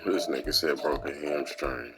This nigga said broke a hamstring.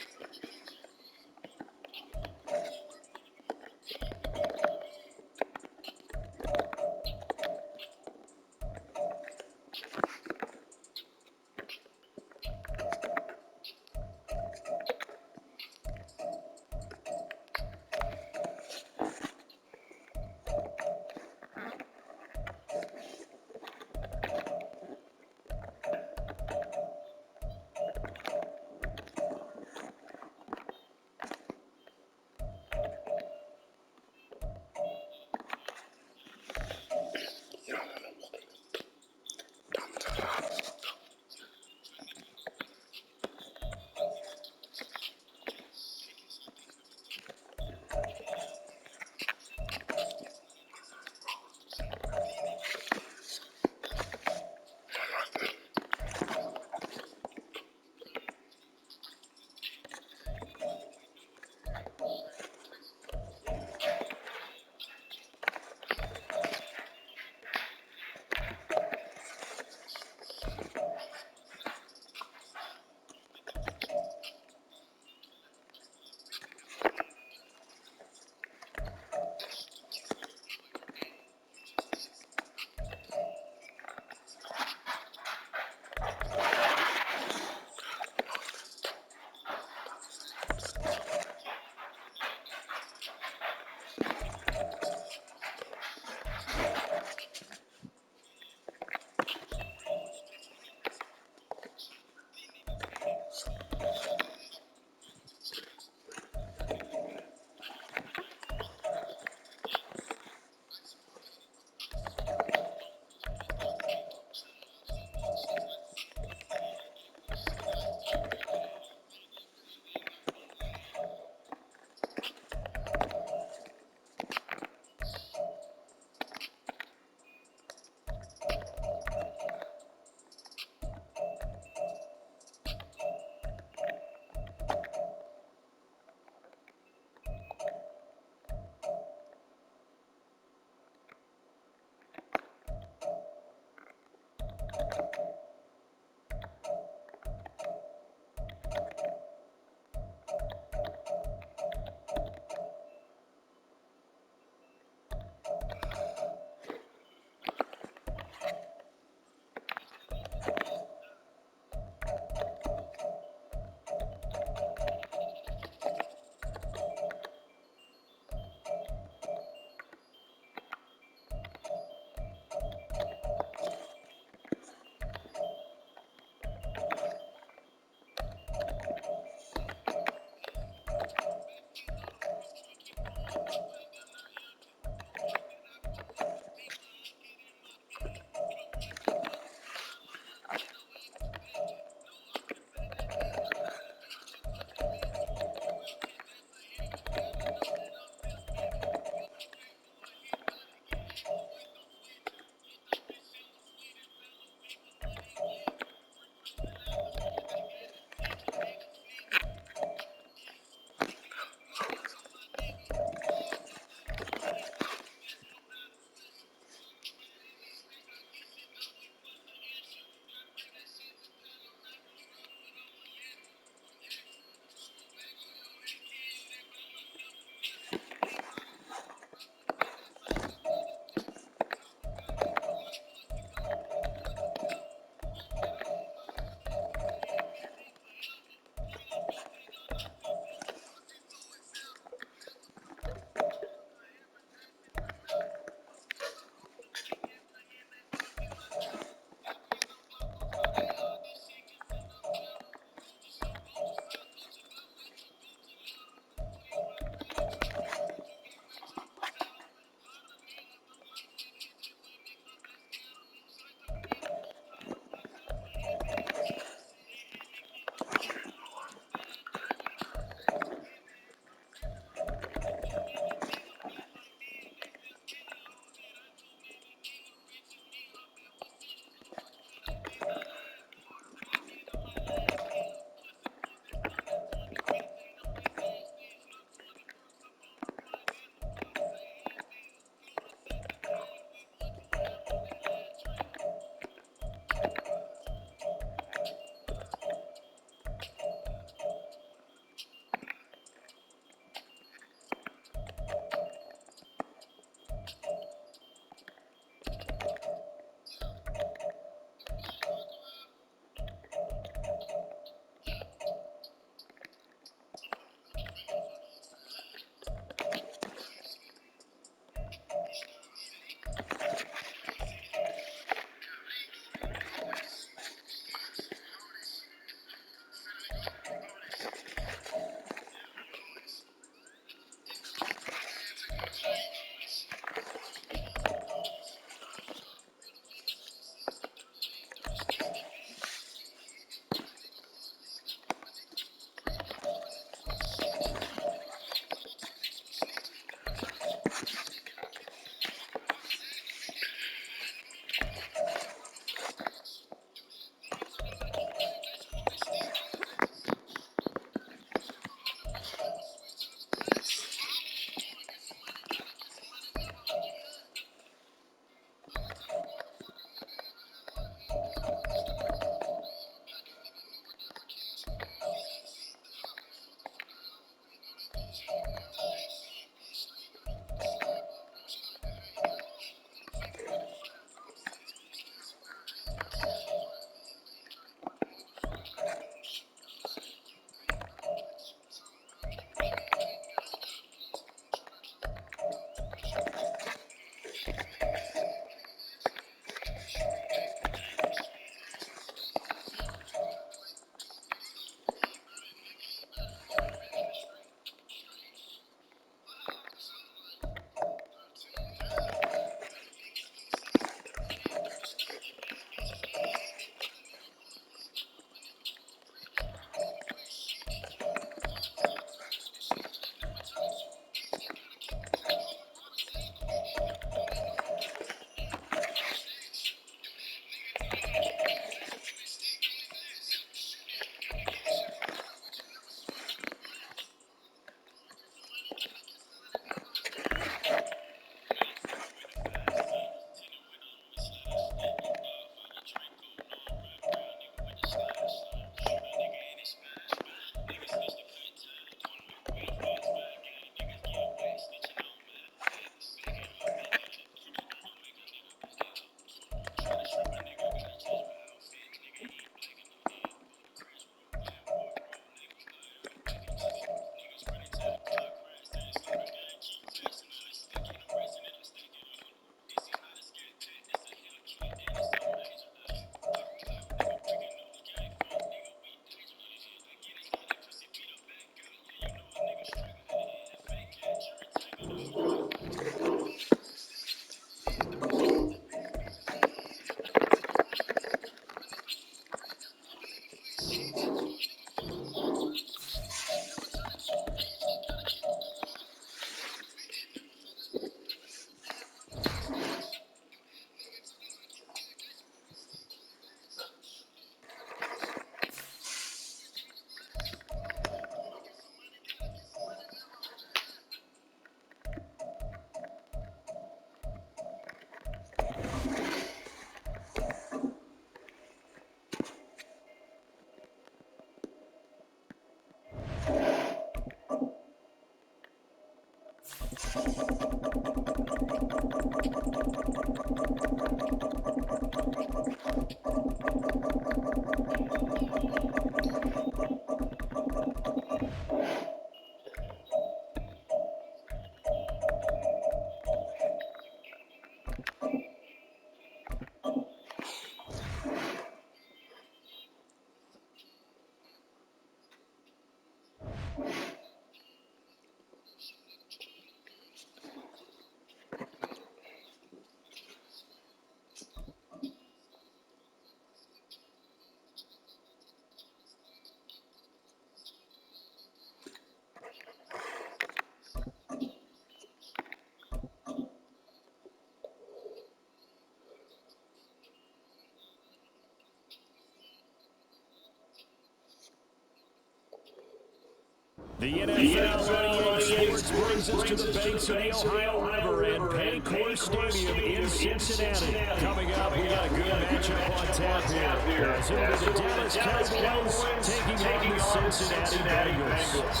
The NFL 88 Sports brings us to the banks of the Ohio River and Paycor Stadium in Cincinnati. Coming up, we got a good matchup on tap here. As it'll be the Dallas Cowboys taking on the Cincinnati Bengals.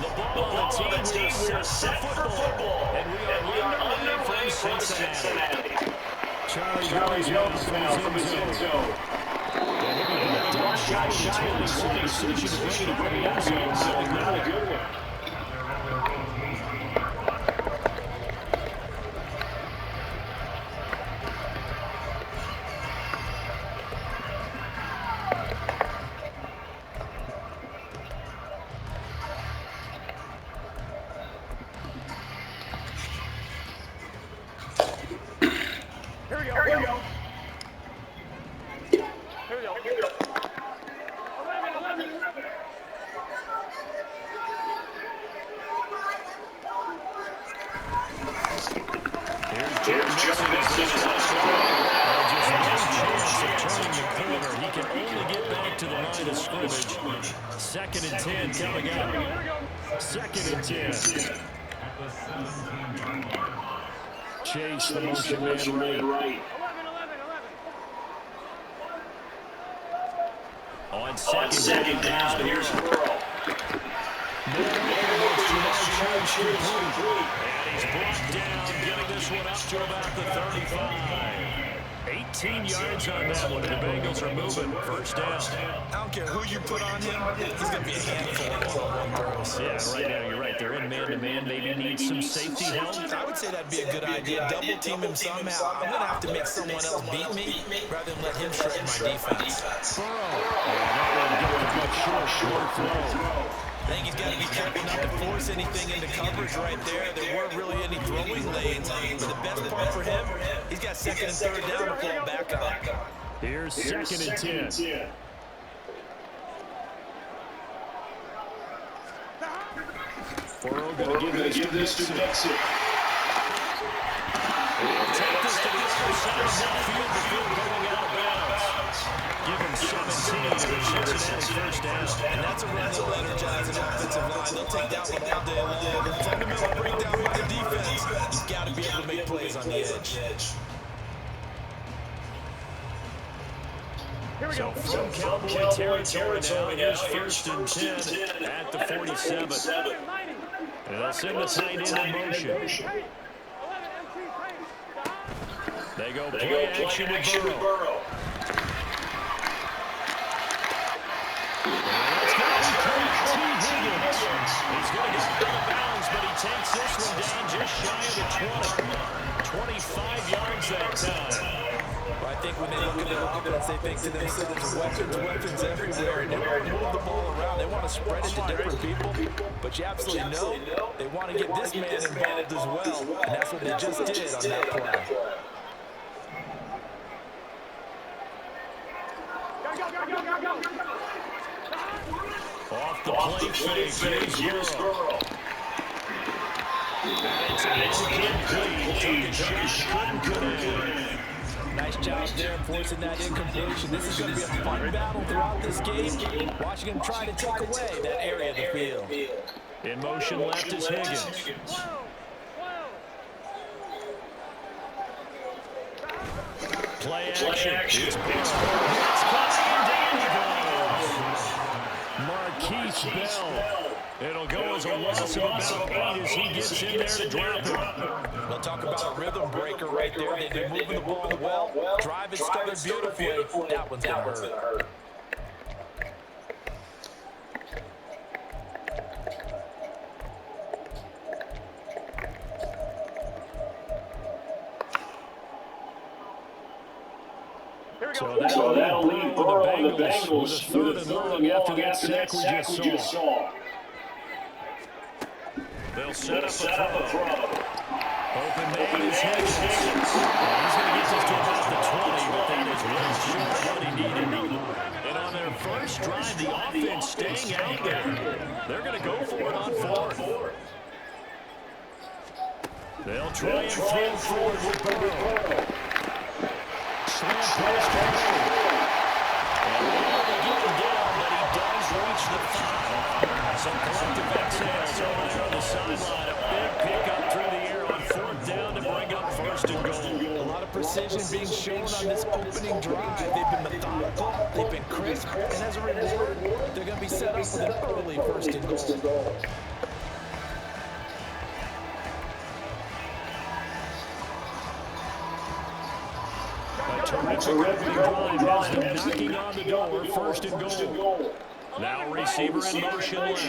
The ball on the team, we're set for football. And we are underway from Cincinnati. Charlie Jones now from his end zone. Shot in the 20, decision to bring it up. Not a good one. Here we go. Here we go. Second and 10 coming up. Second and 10. Chase the motion man right. On second down, here's Burrow. And he's brought down, getting this one up to about the 35. 18 yards on that one, and the Bengals are moving. First down. I don't care who you put on him, he's going to be a handful of one throws. Yeah, right now you're right. They're in man-to-man. Maybe need some safety help. I would say that'd be a good idea. Double team him somehow. I'm going to have to make someone else beat me rather than let him shred my defense. Burrow. That one getting short flow. I think he's got to be careful not to force anything into coverage right there. There weren't really any throwing lanes. But the best part for him, he's got second and third down to fall back on. Here's second and 10. Burrow going to give this to Dixon. He'll take this to the other side of midfield before going out of bounds. Give him 17 to the Cincinnati first down. And that's a run that'll energize an offensive line. They'll take that one all day long. The fundamental breakdown by the defense. You've got to be able to make plays on the edge. Here we go. From Cowboy territory now, here's first and 10 at the 47. And they'll send the tight end in motion. They go play action with Burrow. He's going to get out of bounds, but he takes this one down just shy of the 20. 25 yards that time. Well, I think when they look at their offense, they think to themselves, weapons everywhere. And they want to move the ball around. They want to spread it to different people. But you absolutely know they want to get this man involved as well. And that's what they just did on that play. Off the play fake, here's Burrow. It's incomplete. Took a shot, couldn't get in. Nice job there forcing that incompletion. This is going to be a fun battle throughout this game. Watching him try to take away that area of the field. In motion left is Higgins. Play action. It's Marquise Bell It'll go as a loss of about 8 as he gets in there to drop it. We'll talk about a rhythm breaker right there. They've been moving the ball well. Drive it started beautifully. That one's going to hurt. So that'll leave Burrow and the Bengals with a third and long after that sack we just saw. They'll set up a throw. Open man is Higgins. He's going to get this to about the 20, but that is well short of what he needed. And on their first drive, the offense staying out there. They're going to go for it on fourth. They'll try and throw forward with Burrow. Slam pass to Burrow. And able to get him down, but he does reach the 5. Some collective exhales over there on the sideline. A big pickup through the air on fourth down to bring up first and goal. A lot of precision being shown on this opening drive. They've been methodical, they've been crisp, and as a reward, they're going to be set up with an early first and goal. Terrific opening drive has them knocking on the door, first and goal. Now receiver in motion left.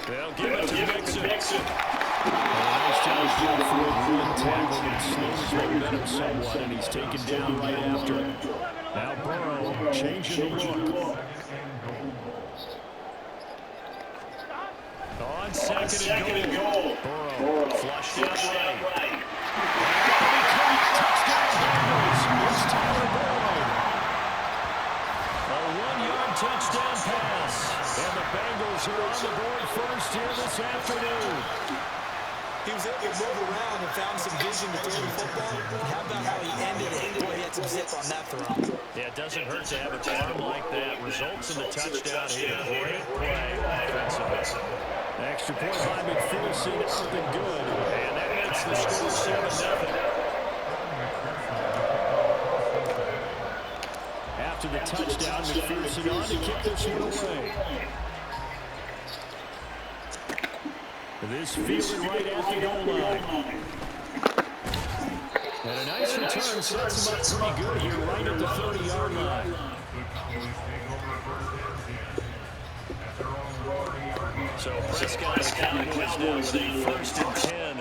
They'll give it to Mixon. Nice job for one tackle that slows his momentum somewhat, and he's taken down right after. Now Burrow changing the look. On second and goal. Burrow flushed out right. Touchdown Bengals. Here's Tyler Burrow. A 1-yard touchdown pass. And the Bengals are on the board first here this afternoon. He was able to move around and found some vision to throw the football. How about how he ended it? Boy, he had some zip on that throw. Yeah, it doesn't hurt to have an arm like that. Results in the touchdown here. Great play offensively. Extra point by McPherson, up and good. And that makes the score 7-0. After the touchdown, McPherson on to kick this one away. This fielded right at the goal line. And a nice return sets him up pretty good here right at the 30-yard line. So Prescott and the Cowboys now with a first and 10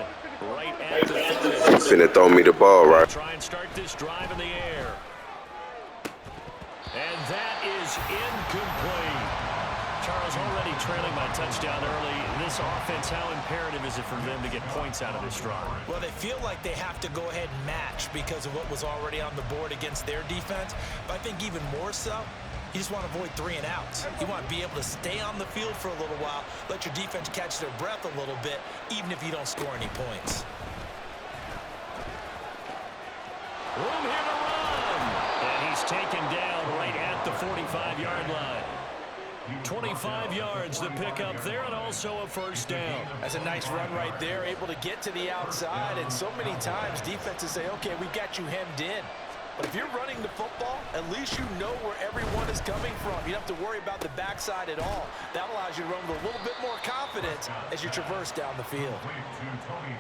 right at the 30. Finna throw me the ball, right? Try and start this drive in the air. And that is incomplete. Charles, already trailing by touchdown early. This offense, how imperative is it for them to get points out of this drive? Well, they feel like they have to go ahead and match because of what was already on the board against their defense. But I think even more so, you just want to avoid 3 and outs. You want to be able to stay on the field for a little while, let your defense catch their breath a little bit, even if you don't score any points. Room here to run. And he's taken down right at the 45-yard line. 25 yards to pick up there, and also a first down. That's a nice run right there, able to get to the outside, and so many times defenses say, okay, we've got you hemmed in. But if you're running the football, at least you know where everyone is coming from. You don't have to worry about the backside at all. That allows you to run with a little bit more confidence as you traverse down the field.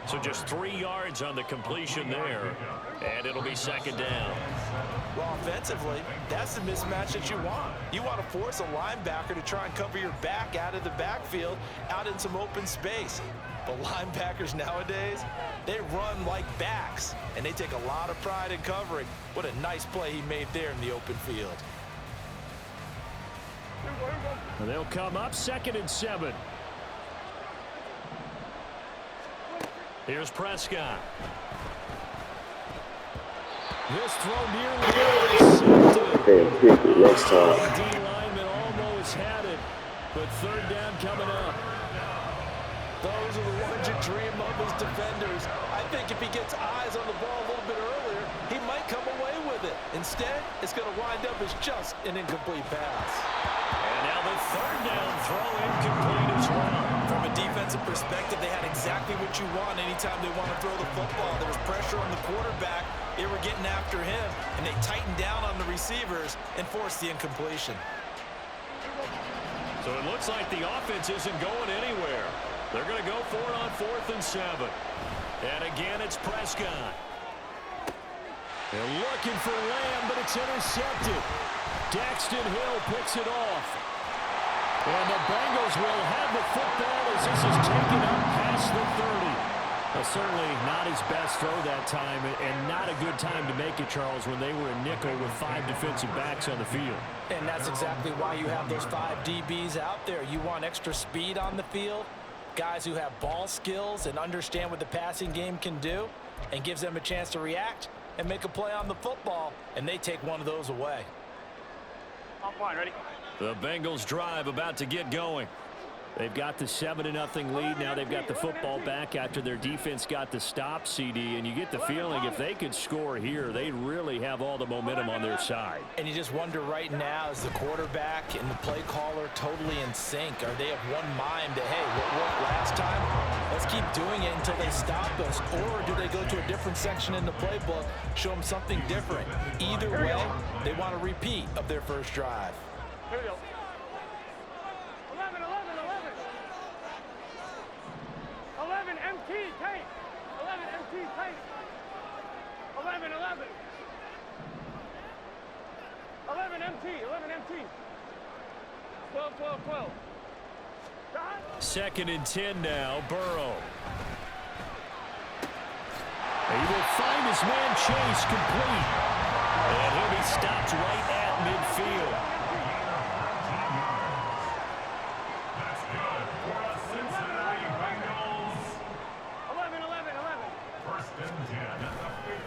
So just 3 yards on the completion there, and it'll be second down. Well, offensively, that's the mismatch that you want. You want to force a linebacker to try and cover your back out of the backfield, out in some open space. But linebackers nowadays, they run like backs, and they take a lot of pride in covering. What a nice play he made there in the open field. And they'll come up second and 7. Here's Prescott. This throw nearly intercepted. Next time. The D lineman almost had it, but third down coming up. Those are the ones you dream of as defenders. I think if he gets eyes on the ball a little bit earlier, he might come away with it. Instead, it's going to wind up as just an incomplete pass. And now the third down throw incomplete as well. From a defensive perspective, they had exactly what you want anytime they want to throw the football. There was pressure on the quarterback. They were getting after him, and they tightened down on the receivers and forced the incompletion. So it looks like the offense isn't going anywhere. They're going to go for it on 4th and 7. And again, it's Prescott. They're looking for Lamb, but it's intercepted. Daxton Hill picks it off. And the Bengals will have the football as this is taken up past the 30. Well, certainly not his best throw that time, and not a good time to make it, Charles, when they were a nickel with 5 defensive backs on the field. And that's exactly why you have those 5 DBs out there. You want extra speed on the field, guys who have ball skills and understand what the passing game can do, and gives them a chance to react and make a play on the football, and they take one of those away. On point, ready? The Bengals drive about to get going. They've got the 7-0 lead. Now they've got the football back after their defense got the stop, CD. And you get the feeling if they could score here, they'd really have all the momentum on their side. And you just wonder right now, is the quarterback and the play caller totally in sync? Are they of one mind that, hey, what worked last time? Let's keep doing it until they stop us. Or do they go to a different section in the playbook, show them something different? Either way, they want a repeat of their first drive. Here we go. 11, 11, 11 MT, tight. 11 MT, tight. 11, 11. 11 MT, 11 MT. 12, 12, 12. 2nd and 10 now, Burrow. He will find his man Chase complete. And he'll be stopped right at midfield.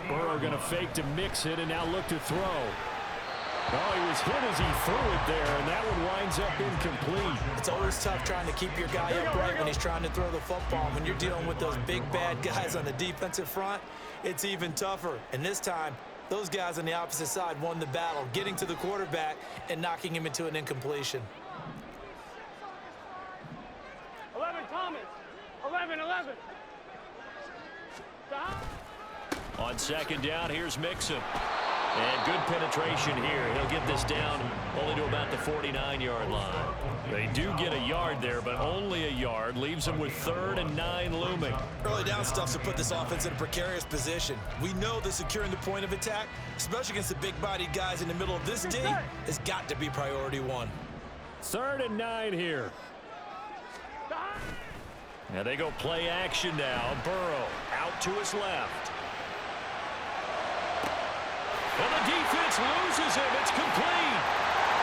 Burrow going to fake to mix it and now look to throw. Oh, he was hit as he threw it there, and that one winds up incomplete. It's always tough trying to keep your guy upright when he's trying to throw the football. When you're dealing with those big, bad guys on the defensive front, it's even tougher. And this time, those guys on the opposite side won the battle, getting to the quarterback and knocking him into an incompletion. 11 Thomas. 11, 11. Stop. On 2nd down, here's Mixon. And good penetration here. He'll get this down only to about the 49-yard line. They do get a yard there, but only a yard. Leaves them with 3rd and 9 looming. Early down stuff to put this offense in a precarious position. We know that securing the point of attack, especially against the big-bodied guys in the middle of this D, has got to be priority 1. 3rd and 9 here. Now they go play action now. Burrow out to his left. And the defense loses him. It's complete.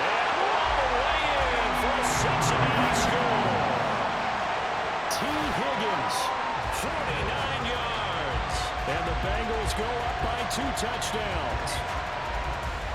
And all the way in for a Cincinnati score. T. Higgins, 49 yards. And the Bengals go up by 2 touchdowns.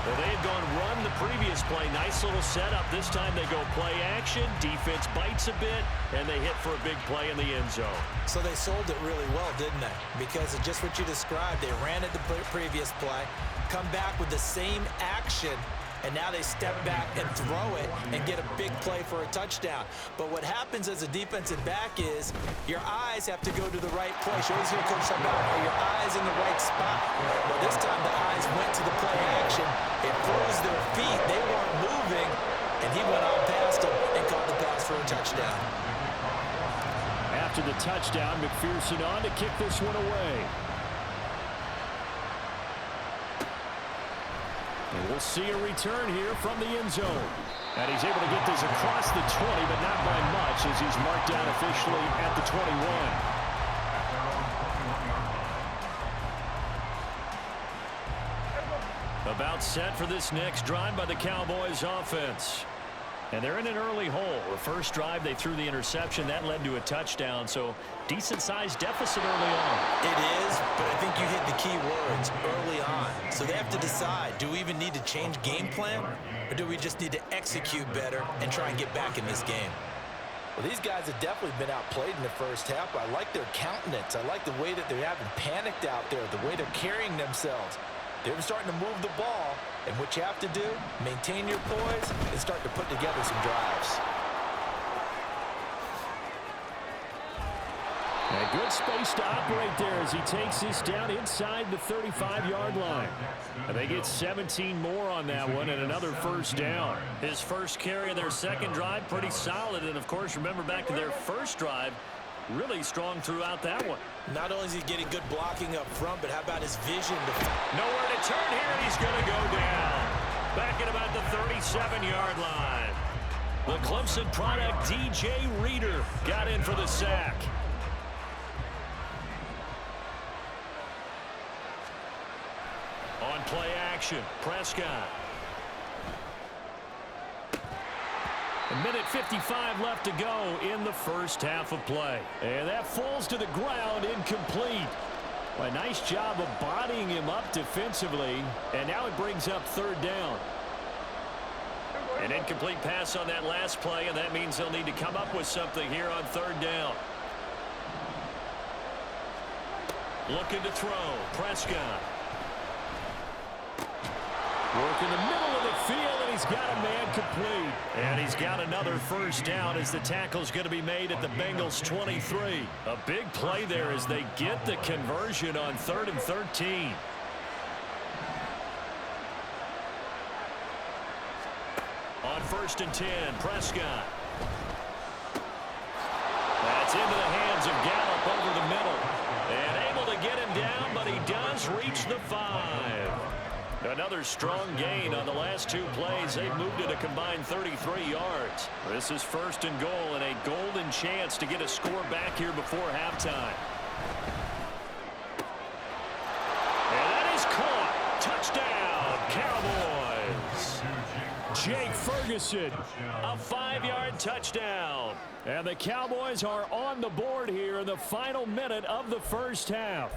Well, they had gone run the previous play. Nice little setup. This time they go play action. Defense bites a bit, and they hit for a big play in the end zone. So they sold it really well, didn't they? Because of just what you described. They ran at the previous play, come back with the same action, and now they step back and throw it and get a big play for a touchdown. But what happens as a defensive back is your eyes have to go to the right place. You always hear Coach talk about, are your eyes in the right spot? Well, this time the eyes went to the play action. It froze their feet. They weren't moving, and he went out past them and caught the pass for a touchdown. After the touchdown, McPherson on to kick this one away. And we'll see a return here from the end zone. And he's able to get this across the 20, but not by much as he's marked down officially at the 21. About set for this next drive by the Cowboys offense. And they're in an early hole. The first drive, they threw the interception. That led to a touchdown, so decent-sized deficit early on. It is, but I think you hit the key words, early on. So they have to decide, do we even need to change game plan, or do we just need to execute better and try and get back in this game? Well, these guys have definitely been outplayed in the first half. I like their countenance. I like the way that they haven't panicked out there, the way they're carrying themselves. They're starting to move the ball, and what you have to do, maintain your poise and start to put together some drives. And good space to operate there as he takes this down inside the 35-yard line. And they get 17 more on that one and another first down. His first carry of their second drive, pretty solid. And, of course, remember back to their first drive, really strong throughout that one. Not only is he getting good blocking up front, but how about his vision? Nowhere to turn here, and he's going to go down. Back at about the 37-yard line. The Clemson product, DJ Reader, got in for the sack. On play action, Prescott. A minute 55 left to go in the first half of play. And that falls to the ground, incomplete. Well, a nice job of bodying him up defensively. And now it brings up third down. An incomplete pass on that last play, and that means they'll need to come up with something here on third down. Looking to throw, Prescott. Work in the middle of the field, and he's got a man complete. And he's got another first down as the tackle's going to be made at the Bengals' 23. A big play there as they get the conversion on 3rd and 13. On 1st and 10, Prescott. That's into the hands of Gallup over the middle. And able to get him down, but he does reach the 5. Another strong gain on the last two plays. They've moved it a combined 33 yards. This is 1st and goal and a golden chance to get a score back here before halftime. And that is caught. Touchdown, Cowboys. Jake Ferguson, a 5-yard touchdown. And the Cowboys are on the board here in the final minute of the first half.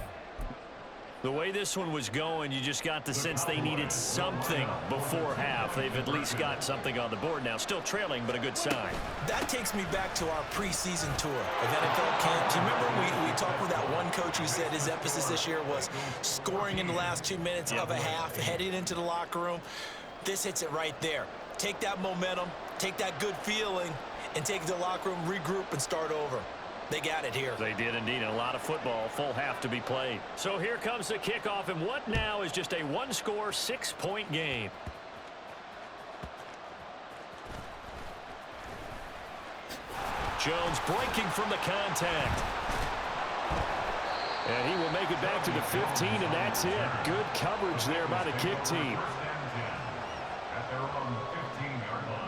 The way this one was going, you just got the sense they needed something before half. They've at least got something on the board now. Still trailing, but a good sign. That takes me back to our preseason tour of NFL camp. Do you remember we talked with that one coach who said his emphasis this year was scoring in the last 2 minutes of a half, heading into the locker room? This hits it right there. Take that momentum, take that good feeling, and take it to the locker room, regroup, and start over. They got it here. They did indeed. A lot of football, full half to be played. So here comes the kickoff, and what now is just a one-score, 6-point game. Jones breaking from the contact. And he will make it back to the 15, and that's it. Good coverage there by the kick team. At their own 15-yard line.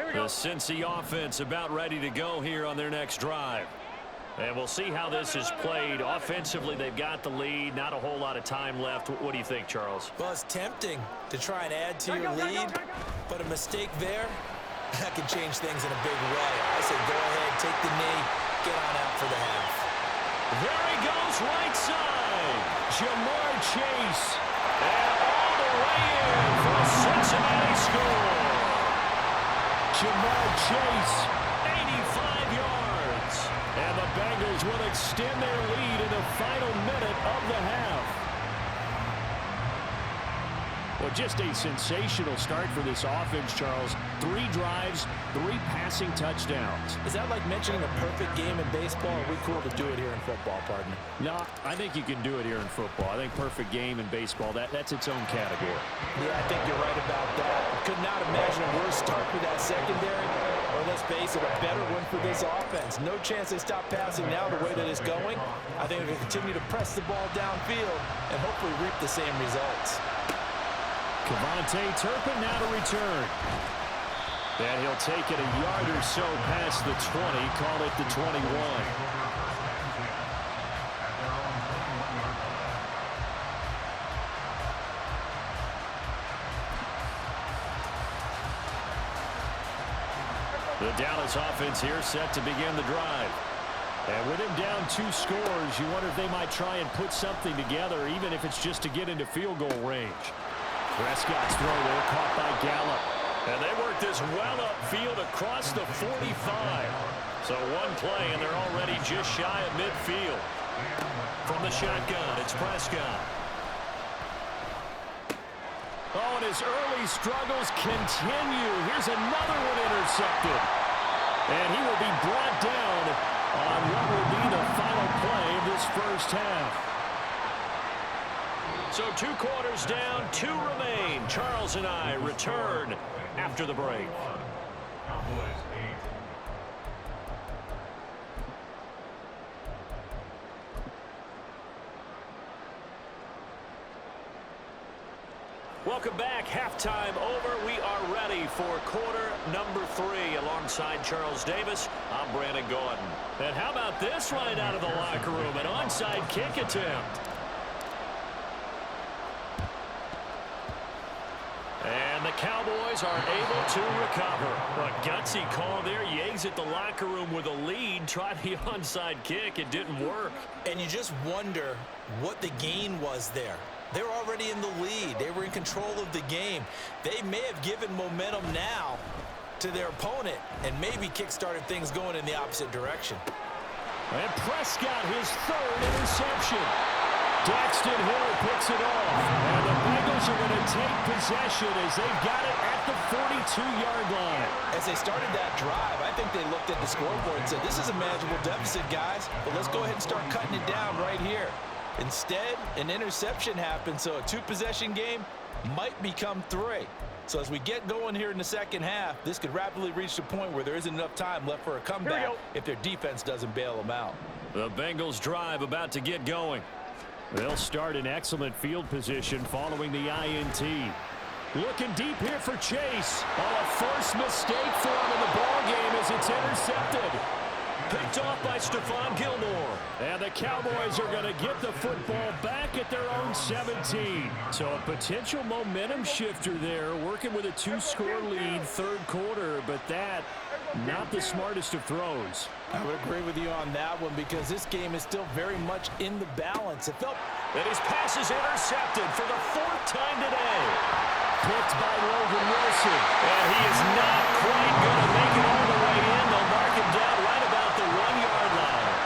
The Cincy offense about ready to go here on their next drive. And we'll see how this is played. Offensively, they've got the lead. Not a whole lot of time left. What do you think, Charles? Well, it's tempting to try and add to your lead, but a mistake there, that can change things in a big way. I say go ahead, take the knee, get on out for the half. There he goes, right side. Jamar Chase. And all the way in for a Cincinnati score. Jamar Chase, 85 yards. And the Bengals will extend their lead in the final minute of the half. Well, just a sensational start for this offense, Charles. 3 drives, 3 passing touchdowns. Is that like mentioning a perfect game in baseball? Or are we cool to do it here in football, partner? No, I think you can do it here in football. I think perfect game in baseball, that's its own category. Yeah, I think you're right about that. Could not imagine a worse start for that secondary. Or let's face it, a better one for this offense. No chance they stop passing now the way that it's going. I think they're going to continue to press the ball downfield and hopefully reap the same results. Kevontae Turpin now to return. And he'll take it a yard or so past the 20, call it the 21. The Dallas offense here set to begin the drive. And with him down 2 scores, you wonder if they might try and put something together, even if it's just to get into field goal range. Prescott's throw there caught by Gallup. And they work this well upfield across the 45. So one play, and they're already just shy of midfield. From the shotgun, it's Prescott. Oh, and his early struggles continue. Here's another one intercepted. And he will be brought down on what will be the final play of this first half. So 2 quarters down, 2 remain. Charles and I return after the break. Cowboys 8. Welcome back. Halftime over. We are ready for quarter number 3. Alongside Charles Davis, I'm Brandon Gordon. And how about this right out of the locker room? An onside kick attempt. And the Cowboys are able to recover. A gutsy call there. You exit the locker room with a lead. Try the onside kick. It didn't work. And you just wonder what the gain was there. They're already in the lead. They were in control of the game. They may have given momentum now to their opponent and maybe kick-started things going in the opposite direction. And Prescott, his 3rd interception. Daxton Hill picks it off. And the Bengals are going to take possession as they've got it at the 42-yard line. As they started that drive, I think they looked at the scoreboard and said, this is a manageable deficit, guys, but let's go ahead and start cutting it down right here. Instead, an interception happened, so a 2-possession game might become 3. So as we get going here in the second half, this could rapidly reach the point where there isn't enough time left for a comeback if their defense doesn't bail them out. The Bengals drive about to get going. They'll start in excellent field position following the INT. Looking deep here for Chase. Oh, a first mistake for him in the ball game as it's intercepted. Picked off by Stephon Gilmore. And the Cowboys are going to get the football back at their own 17. So a potential momentum shifter there, working with a 2-score lead, 3rd quarter, but that, not the smartest of throws. I would agree with you on that one because this game is still very much in the balance. It felt... And his pass is intercepted for the 4th time today. Picked by Logan Wilson. And he is not quite going to make it all the way in. They'll mark him down right about the 1-yard line.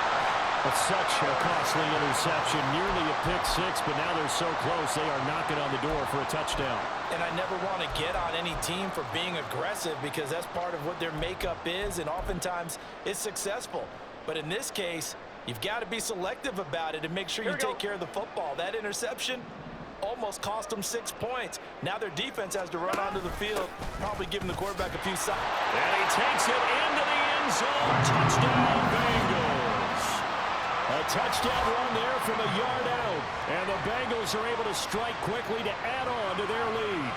But such a costly interception, nearly a pick 6, but now they're so close they are knocking on the door for a touchdown. And I never want to get on any team for being aggressive because that's part of what their makeup is, and oftentimes it's successful. But in this case, you've got to be selective about it and make sure you take care of the football. That interception almost cost them 6 points. Now their defense has to run onto the field, probably giving the quarterback a few shots. And he takes it into the end zone. Touchdown, Bengals. A touchdown run there from a yard out. And the Bengals are able to strike quickly to add on to their lead.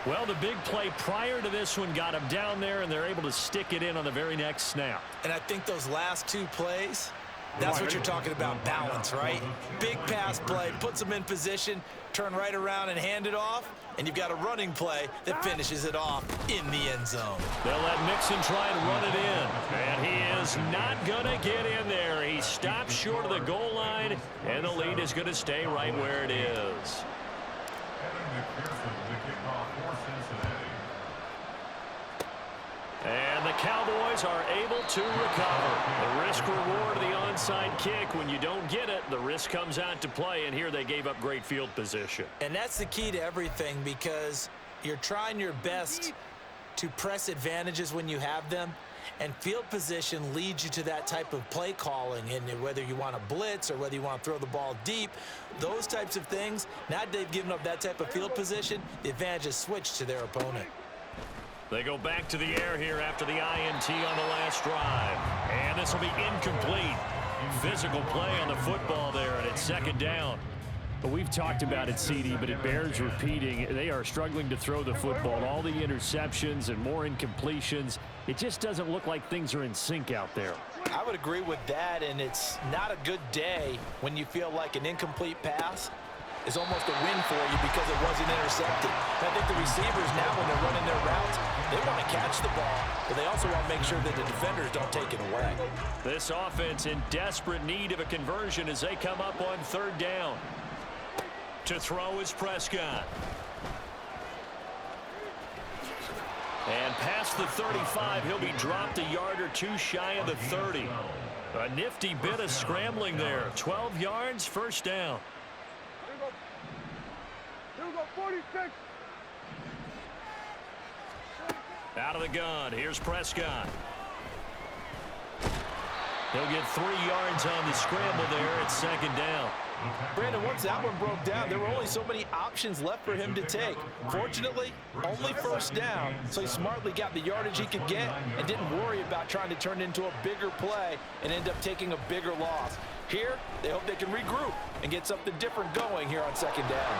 Well, the big play prior to this one got them down there, and they're able to stick it in on the very next snap. And I think those last 2 plays, that's what you're talking about, balance, right? Big pass play, puts them in position, turn right around and hand it off, and you've got a running play that finishes it off in the end zone. They'll let Mixon try and run it in, and he is not going to get in there. He stops short of the goal line, and the lead is going to stay right where it is. And the Cowboys are able to recover. The risk-reward of the onside kick. When you don't get it, the risk comes out to play, and here they gave up great field position. And that's the key to everything because you're trying your best to press advantages when you have them, and field position leads you to that type of play calling. And whether you want to blitz or whether you want to throw the ball deep, those types of things, now that they've given up that type of field position, the advantage is switched to their opponent. They go back to the air here after the INT on the last drive. And this will be incomplete. Physical play on the football there, and it's 2nd down. But we've talked about it, CD, but it bears repeating. They are struggling to throw the football. All the interceptions and more incompletions. It just doesn't look like things are in sync out there. I would agree with that, and it's not a good day when you feel like an incomplete pass is almost a win for you because it wasn't intercepted. I think the receivers now, when they're running their routes, they want to catch the ball, but they also want to make sure that the defenders don't take it away. This offense in desperate need of a conversion as they come up on 3rd down. To throw is Prescott. And past the 35, he'll be dropped a yard or 2 shy of the 30. A nifty bit of scrambling there. 12 yards, 1st down. go 46. Out of the gun, here's Prescott. He'll get 3 yards on the scramble there at second down. Brandon, once that one broke down, there were only so many options left for him to take. Fortunately, only first down, so he smartly got the yardage he could get and didn't worry about trying to turn it into a bigger play and end up taking a bigger loss. Here, they hope they can regroup and get something different going here on second down.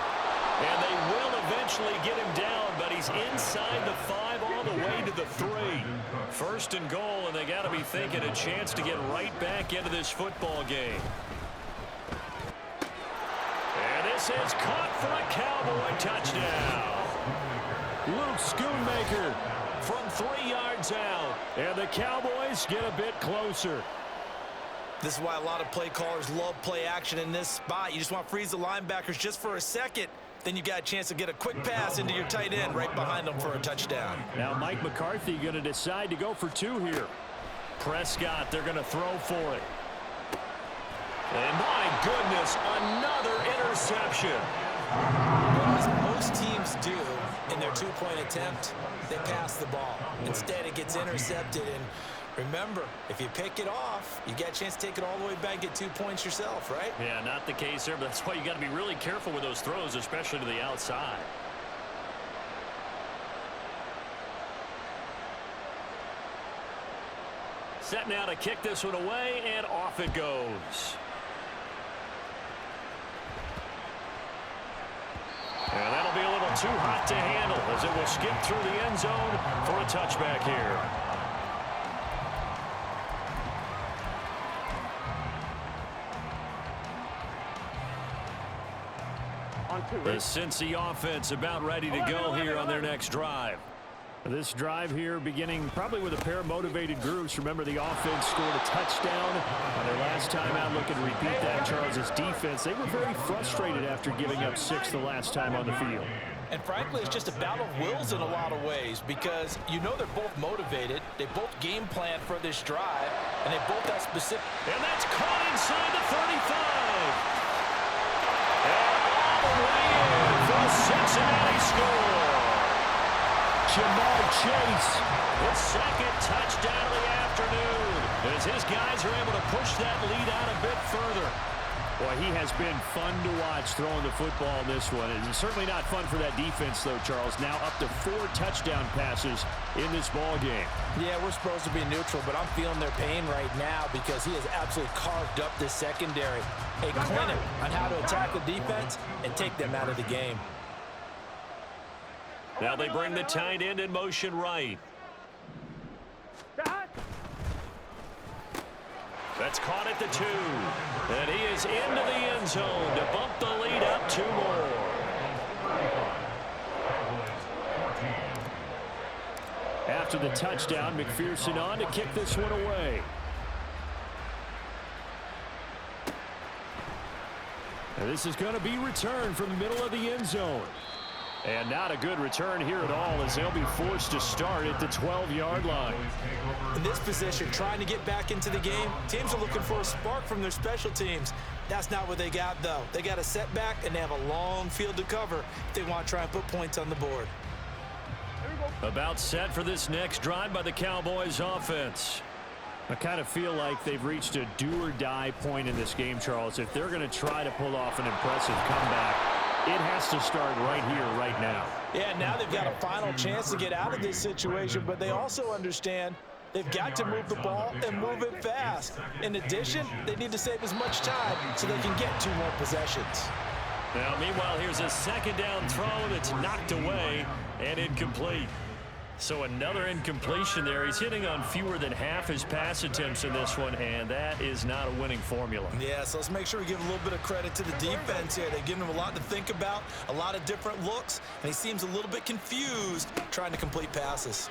And they will eventually get him down, but he's inside the 5 all the way to the 3. First and goal, and they got to be thinking a chance to get right back into this football game. And this is caught for a Cowboy touchdown. Luke Schoonmaker from 3 yards out, and the Cowboys get a bit closer. This is why a lot of play callers love play action in this spot. You just want to freeze the linebackers just for a second. Then you got a chance to get a quick pass into your tight end right behind them for a touchdown. Now Mike McCarthy going to decide to go for 2 here. Prescott, they're going to throw for it. And my goodness, another interception. As most teams do in their 2-point attempt, they pass the ball. Instead, it gets intercepted. And remember, if you pick it off, you got a chance to take it all the way back and get 2 points yourself, right? Yeah, not the case there, but that's why you got to be really careful with those throws, especially to the outside. Set now to kick this one away, and off it goes. And that'll be a little too hot to handle as it will skip through the end zone for a touchback here. The Cincy offense about ready to go here on their next drive. This drive here beginning probably with a pair of motivated groups. Remember, the offense scored a touchdown on their last time out. Looking to repeat that. Charles's defense, they were very frustrated after giving up 6 the last time on the field. And frankly, it's just a battle of wills in a lot of ways because you know they're both motivated. They both game plan for this drive, and they both have specific. And that's caught inside the 35. And all the way in for a Cincinnati score. Jamar Chase, his second touchdown of the afternoon, as his guys are able to push that lead out a bit further. Boy, he has been fun to watch throwing the football in this one. And certainly not fun for that defense, though, Charles. Now up to 4 touchdown passes in this ball game. Yeah, we're supposed to be neutral, but I'm feeling their pain right now because he has absolutely carved up this secondary. A clinic on how to attack the defense and take them out of the game. Now they bring the tight end in motion right. That's caught at the 2. And he is into the end zone to bump the lead up 2 more. After the touchdown, McPherson on to kick this one away. And this is going to be returned from the middle of the end zone. And not a good return here at all as they'll be forced to start at the 12-yard line. In this position, trying to get back into the game, teams are looking for a spark from their special teams. That's not what they got, though. They got a setback, and they have a long field to cover if they want to try and put points on the board. About set for this next drive by the Cowboys offense. I kind of feel like they've reached a do-or-die point in this game, Charles. If they're going to try to pull off an impressive comeback, it has to start right here, right now. Yeah, now they've got a final chance to get out of this situation, but they also understand they've got to move the ball and move it fast. In addition, they need to save as much time so they can get 2 more possessions. Now, meanwhile, here's a second down throw that's knocked away and incomplete. So another incompletion there. He's hitting on fewer than half his pass attempts in this one, and that is not a winning formula. Yeah, so let's make sure we give a little bit of credit to the defense here. They've given him a lot to think about, a lot of different looks, and he seems a little bit confused trying to complete passes.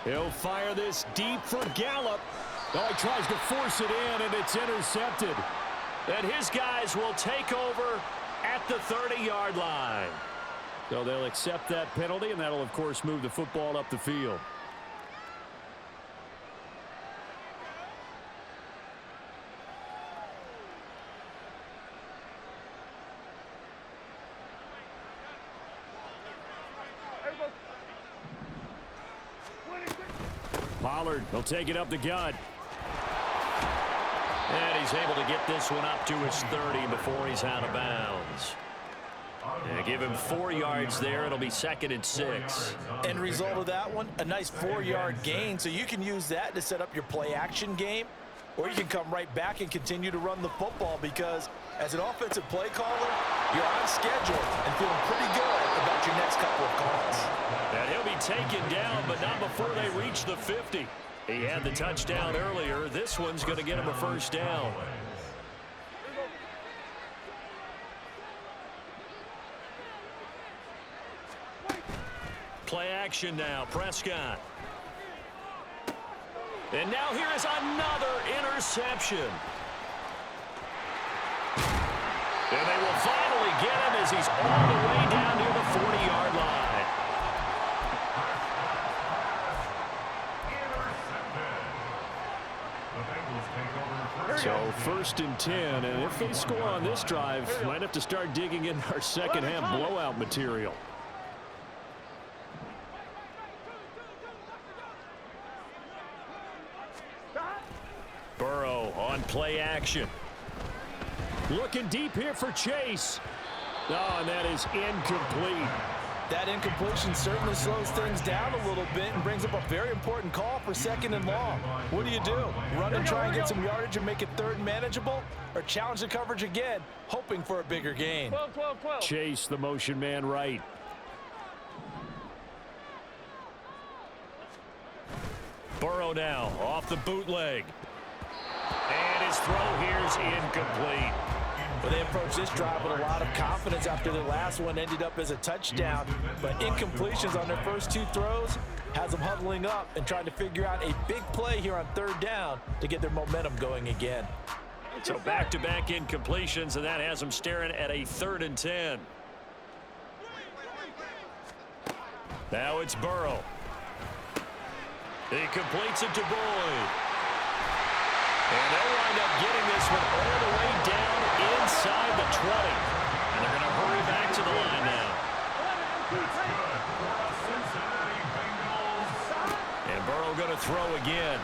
He'll fire this deep for Gallup. Oh, he tries to force it in, and it's intercepted. And his guys will take over at the 30-yard line. So they'll accept that penalty, and that'll, of course, move the football up the field. Pollard will take it up the gut. And he's able to get this one up to his 30 before he's out of bounds. Yeah, give him 4 yards there. It'll be 2nd and 6. End result of that one, a nice 4-yard gain. So you can use that to set up your play-action game, or you can come right back and continue to run the football because as an offensive play caller, you're on schedule and feeling pretty good about your next couple of calls. And he'll be taken down, but not before they reach the 50. He had the touchdown earlier. This one's going to get him a 1st down. Play action now, Prescott. And now here is another interception. And they will finally get him as he's all the way down near the 40-yard line. So 1st and 10, and if they score on this drive, might have to start digging in our second half blowout material. Burrow on play action. Looking deep here for Chase. Oh, and that is incomplete. That incompletion certainly slows things down a little bit and brings up a very important call for 2nd and long. What do you do? Run and try and get some yardage and make it 3rd and manageable? Or challenge the coverage again, hoping for a bigger gain? 12. Chase the motion man right. Burrow now off the bootleg. And his throw here is incomplete. Well, they approached this drive with a lot of confidence after the last one ended up as a touchdown. But incompletions on their first 2 throws has them huddling up and trying to figure out a big play here on 3rd down to get their momentum going again. So back-to-back incompletions, and that has them staring at a 3rd and 10. Now it's Burrow. He completes it to Boyd. And they'll wind up getting this one all the way down inside the 20. And they're going to hurry back to the line now. And Burrow going to throw again.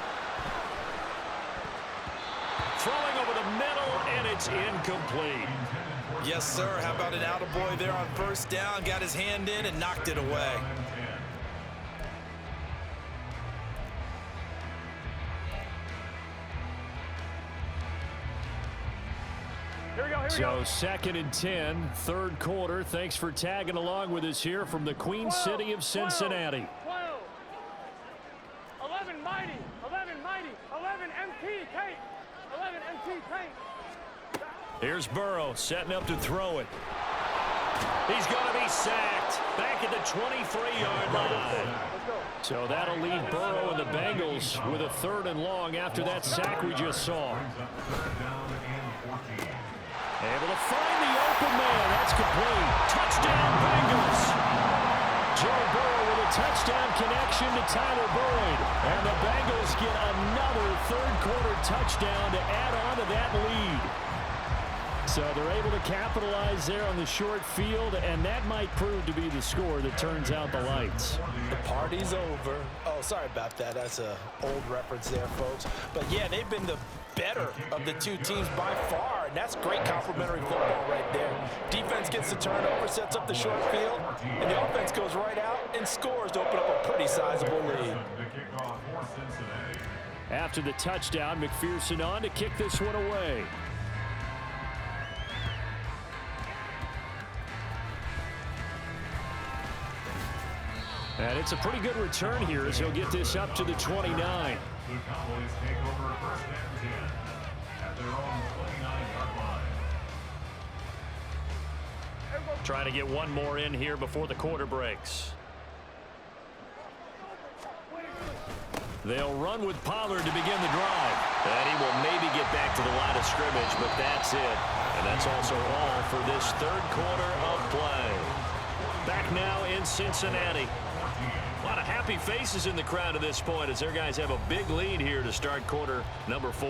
Throwing over the middle, and it's incomplete. Yes, sir. How about an attaboy there on 1st down? Got his hand in and knocked it away. So 2nd and 10, 3rd quarter. Thanks for tagging along with us here from the Queen City of Cincinnati. 12. 11 mighty. 11 MT Kate. 11 MT Kate. Here's Burrow setting up to throw it. He's going to be sacked back at the 23-yard line. So that'll leave Burrow and the Bengals with a 3rd and long after that sack we just saw. Able to find the open man. That's complete. Touchdown, Bengals. Joe Burrow with a touchdown connection to Tyler Boyd. And the Bengals get another 3rd quarter touchdown to add on to that lead. So they're able to capitalize there on the short field, and that might prove to be the score that turns out the lights. The party's over. Oh, sorry about that. That's an old reference there, folks. But, yeah, they've been the better of the 2 teams by far, and that's great complimentary football right there. Defense gets the turnover, sets up the short field, and the offense goes right out and scores to open up a pretty sizable lead. After the touchdown, McPherson on to kick this one away. And it's a pretty good return here as he'll get this up to the 29. The Cowboys take over 1st and 10 at their own 29-yard line. Trying to get one more in here before the quarter breaks. They'll run with Pollard to begin the drive. And he will maybe get back to the line of scrimmage, but that's it. And that's also all for this 3rd quarter of play. Back now in Cincinnati. A lot of happy faces in the crowd at this point as their guys have a big lead here to start quarter number 4.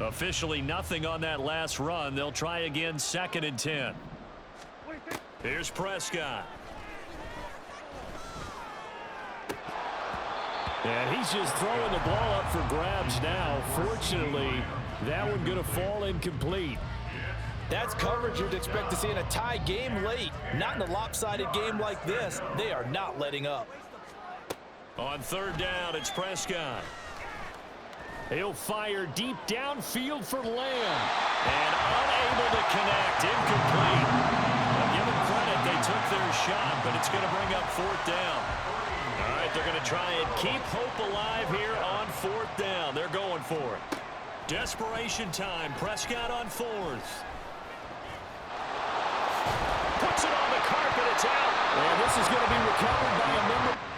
A Officially nothing on that last run. They'll try again, 2nd and 10. Here's Prescott. And he's just throwing the ball up for grabs now. Fortunately, that one going to fall incomplete. That's coverage you'd expect to see in a tie game late. Not in a lopsided game like this. They are not letting up. On 3rd down, it's Prescott. He'll fire deep downfield for Lamb. And unable to connect. Incomplete. Well, give them credit. They took their shot, but it's going to bring up 4th down. All right, they're going to try and keep hope alive here on 4th down. They're going for it. Desperation time. Prescott on 4th. Puts it on the carpet. It's out. And this is going to be recovered by a member.